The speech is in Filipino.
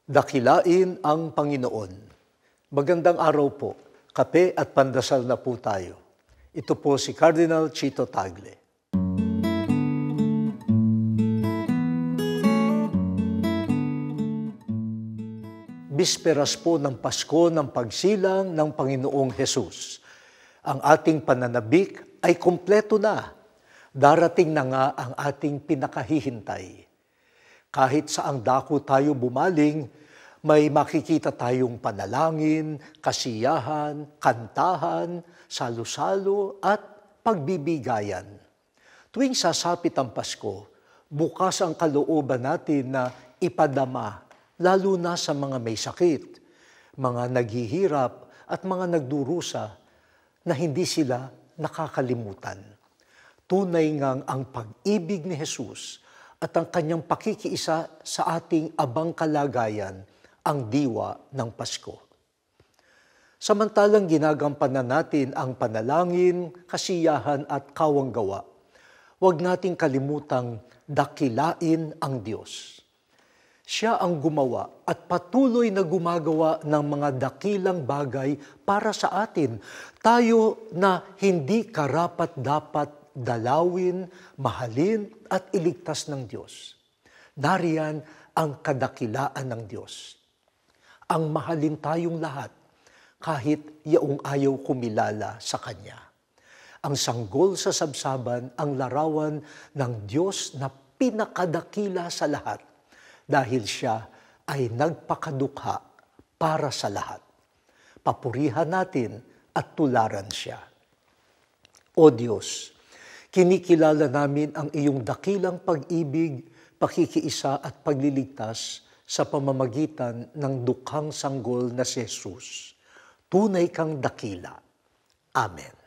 Dakilain ang Panginoon. Magandang araw po. Kape at pandasal na po tayo. Ito po si Cardinal Chito Tagle. Bisperas po ng Pasko ng pagsilang ng Panginoong Hesus. Ang ating pananabik ay kompleto na. Darating na nga ang ating pinakahihintay. Kahit saang dako tayo bumaling, may makikita tayong panalangin, kasiyahan, kantahan, salo-salo at pagbibigayan. Tuwing sasapit ang Pasko, bukas ang kalooban natin na ipadama, lalo na sa mga may sakit, mga naghihirap at mga nagdurusa na hindi sila nakakalimutan. Tunay ngang ang pag-ibig ni Jesus at ang kanyang pakikiisa sa ating abang kalagayan ang diwa ng Pasko. Samantalang ginagampanan natin ang panalangin, kasiyahan at kawanggawa, huwag nating kalimutang dakilain ang Diyos. Siya ang gumawa at patuloy na gumagawa ng mga dakilang bagay para sa atin. Tayo na hindi karapat-dapat dalawin, mahalin at iligtas ng Diyos. Nariyan ang kadakilaan ng Diyos. Ang mahalin tayong lahat kahit yaong ayaw kumilala sa Kanya. Ang sanggol sa sabsaban ang larawan ng Diyos na pinakadakila sa lahat dahil Siya ay nagpakadukha para sa lahat. Papurihan natin at tularan Siya. O Diyos, kinikilala namin ang iyong dakilang pag-ibig, pakikiisa at pagliligtas sa pamamagitan ng dukhang sanggol na si Jesus. Tunay kang dakila. Amen.